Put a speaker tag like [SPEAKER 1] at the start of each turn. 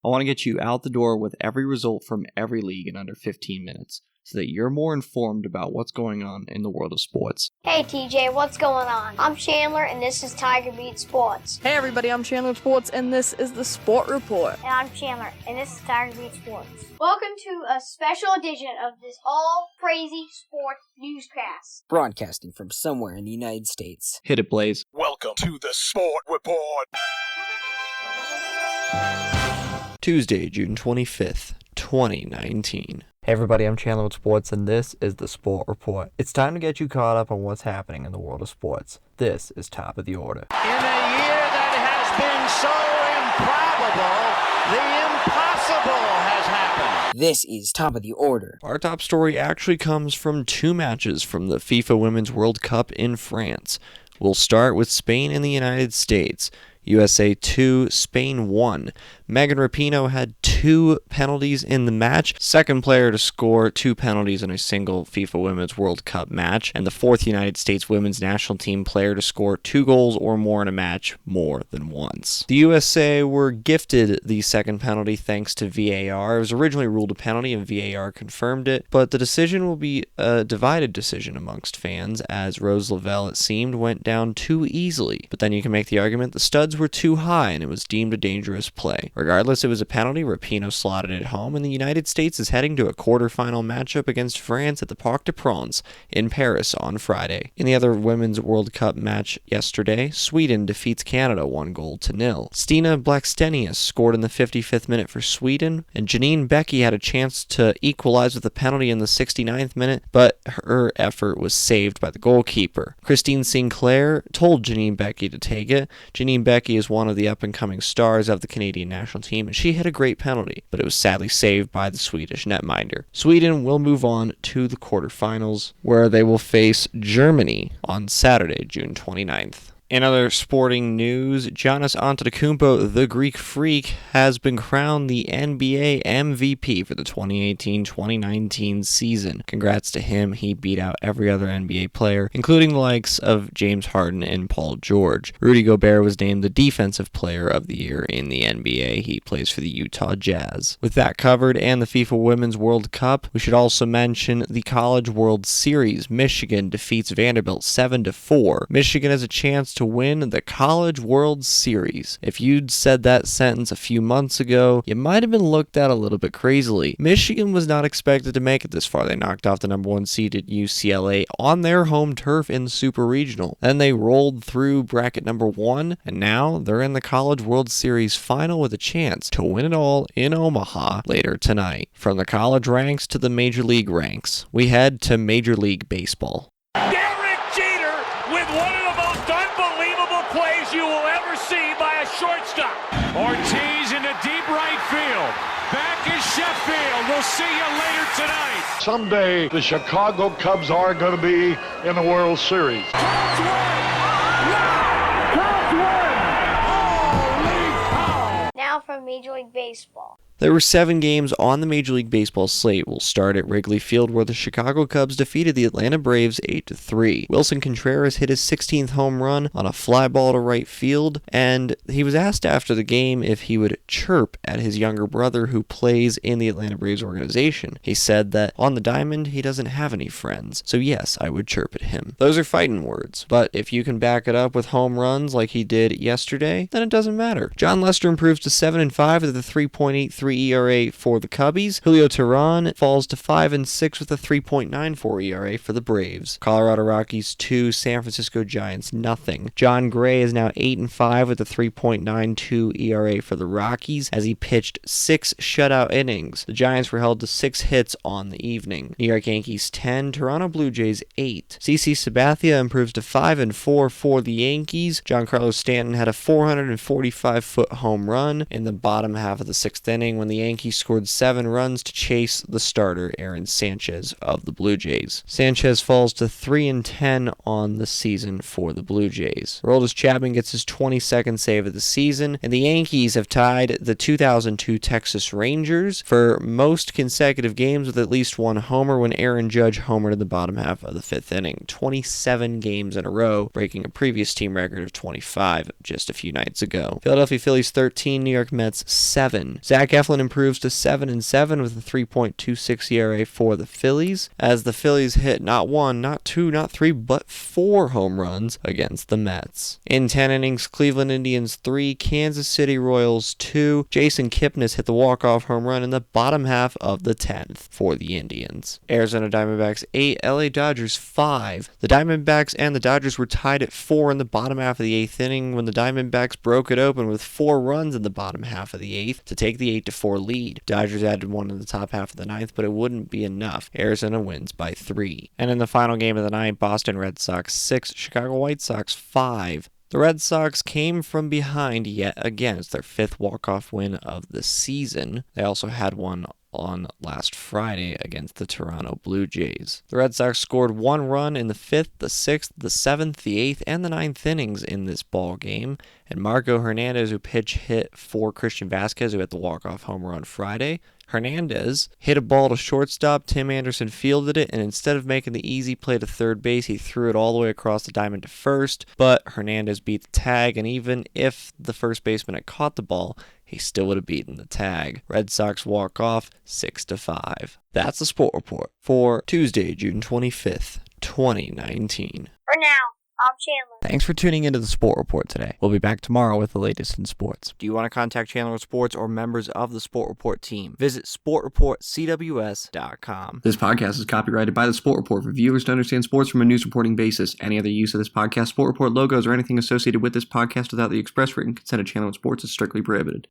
[SPEAKER 1] I want to get you out the door with every result from every league in under 15 minutes, so that you're more informed about what's going on in the world of sports.
[SPEAKER 2] Hey TJ, what's going on? I'm Chandler and this is Tiger Beat Sports.
[SPEAKER 3] Hey everybody, I'm Chandler Sports and this is the Sport Report.
[SPEAKER 2] And I'm Chandler and this is Tiger Beat Sports. Welcome to a special edition of this all crazy sports newscast.
[SPEAKER 4] Broadcasting from somewhere in the United States.
[SPEAKER 1] Hit it, Blaze.
[SPEAKER 5] Welcome to the Sport Report.
[SPEAKER 1] Tuesday, June 25th, 2019.
[SPEAKER 6] Hey everybody, I'm Chandler with Sports, and this is the Sport Report. It's time to get you caught up on what's happening in the world of sports. This is Top of the Order.
[SPEAKER 7] In a year that has been so improbable, the impossible has happened.
[SPEAKER 4] This is Top of the Order.
[SPEAKER 1] Our top story actually comes from two matches from the FIFA Women's World Cup in France. We'll start with Spain and the United States. USA 2, Spain 1. Megan Rapinoe had 2 penalties in the match, second player to score 2 penalties in a single FIFA Women's World Cup match, and the fourth United States women's national team player to score 2 goals or more in a match more than once. The USA were gifted the second penalty thanks to VAR. It was originally ruled a penalty and VAR confirmed it, but the decision will be a divided decision amongst fans, as Rose Lavelle, it seemed, went down too easily. But then you can make the argument the studs were too high and it was deemed a dangerous play. Regardless, it was a penalty. Rapinoe slotted it home, and the United States is heading to a quarterfinal matchup against France at the Parc des Princes in Paris on Friday. In the other Women's World Cup match yesterday, Sweden defeats Canada 1-0. Stina Blackstenius scored in the 55th minute for Sweden, and Janine Becky had a chance to equalize with a penalty in the 69th minute, but her effort was saved by the goalkeeper. Christine Sinclair told Janine Becky to take it. Janine Becky is one of the up-and-coming stars of the Canadian national team, and she hit a great penalty, but it was sadly saved by the Swedish netminder. Sweden will move on to the quarterfinals, where they will face Germany on Saturday, June 29th. In other sporting news, Giannis Antetokounmpo, the Greek Freak, has been crowned the NBA MVP for the 2018-2019 season. Congrats to him. He beat out every other NBA player, including the likes of James Harden and Paul George. Rudy Gobert was named the Defensive Player of the Year in the NBA. He plays for the Utah Jazz. With that covered and the FIFA Women's World Cup, we should also mention the College World Series. Michigan defeats Vanderbilt 7-4. Michigan has a chance to win the College World Series. If you'd said that sentence a few months ago, you might have been looked at a little bit crazily. Michigan was not expected to make it this far. They knocked off the number 1 seeded UCLA on their home turf in Super Regional. Then they rolled through bracket number 1, and now they're in the College World Series final with a chance to win it all in Omaha later tonight. From the college ranks to the major league ranks, we head to Major League Baseball.
[SPEAKER 7] You will ever see by a shortstop. Ortiz into deep right field. Back is Sheffield. We'll see you later tonight.
[SPEAKER 5] Someday the Chicago Cubs are going to be in the World Series.
[SPEAKER 7] Cubs win! Holy cow!
[SPEAKER 2] Now from Major League Baseball.
[SPEAKER 1] There were 7 games on the Major League Baseball slate. We'll start at Wrigley Field, where the Chicago Cubs defeated the Atlanta Braves 8-3. Wilson Contreras hit his 16th home run on a fly ball to right field, and he was asked after the game if he would chirp at his younger brother who plays in the Atlanta Braves organization. He said that on the diamond, he doesn't have any friends, so yes, I would chirp at him. Those are fighting words, but if you can back it up with home runs like he did yesterday, then it doesn't matter. John Lester improves to 7-5 with a 3.83 ERA for the Cubbies. Julio Teheran falls to 5-6 with a 3.94 ERA for the Braves. Colorado Rockies 2, San Francisco Giants nothing. John Gray is now 8-5 with a 3.92 ERA for the Rockies as he pitched 6 shutout innings. The Giants were held to 6 hits on the evening. New York Yankees 10, Toronto Blue Jays 8. CC Sabathia improves to 5-4 for the Yankees. Giancarlo Stanton had a 445-foot home run in the bottom half of the 6th inning inning when the Yankees scored 7 runs to chase the starter Aaron Sanchez of the Blue Jays. Sanchez falls to 3-10 on the season for the Blue Jays. Aroldis Chapman gets his 22nd save of the season, and the Yankees have tied the 2002 Texas Rangers for most consecutive games with at least one homer when Aaron Judge homered in the bottom half of the 5th inning. 27 games in a row, breaking a previous team record of 25 just a few nights ago. Philadelphia Phillies 13, New York Mets 7. Zach Eflin improves to 7-7 with a 3.26 ERA for the Phillies, as the Phillies hit not 1, not 2, not 3, but 4 home runs against the Mets. In 10 innings, Cleveland Indians 3, Kansas City Royals 2. Jason Kipnis hit the walk-off home run in the bottom half of the 10th for the Indians. Arizona Diamondbacks 8, LA Dodgers 5. The Diamondbacks and the Dodgers were tied at 4 in the bottom half of the 8th inning when the Diamondbacks broke it open with 4 runs in the bottom half of the 8th to take the 8-4 lead. Dodgers added 1 in the top half of the 9th, but it wouldn't be enough. Arizona wins by 3. And in the final game of the night, Boston Red Sox 6, Chicago White Sox 5. The Red Sox came from behind yet again. It's their 5th walk-off win of the season. They also had one on last Friday against the Toronto Blue Jays. The Red Sox scored 1 run in the 5th, the 6th, the 7th, the 8th, and the 9th innings in this ball game, and Marco Hernandez, who pinch hit for Christian Vasquez, who hit the walk-off homer on Friday. Hernandez hit a ball to shortstop, Tim Anderson fielded it, and instead of making the easy play to third base, he threw it all the way across the diamond to first, but Hernandez beat the tag, and even if the first baseman had caught the ball, he still would have beaten the tag. Red Sox walk off 6-5. That's the Sport Report for Tuesday, June 25th, 2019.
[SPEAKER 2] For now, I'm Chandler.
[SPEAKER 6] Thanks for tuning into the Sport Report today. We'll be back tomorrow with the latest in sports.
[SPEAKER 1] Do you want to contact Chandler Sports or members of the Sport Report team? Visit sportreportcws.com.
[SPEAKER 8] This podcast is copyrighted by the Sport Report for viewers to understand sports from a news reporting basis. Any other use of this podcast, Sport Report logos, or anything associated with this podcast without the express written consent of Chandler Sports is strictly prohibited.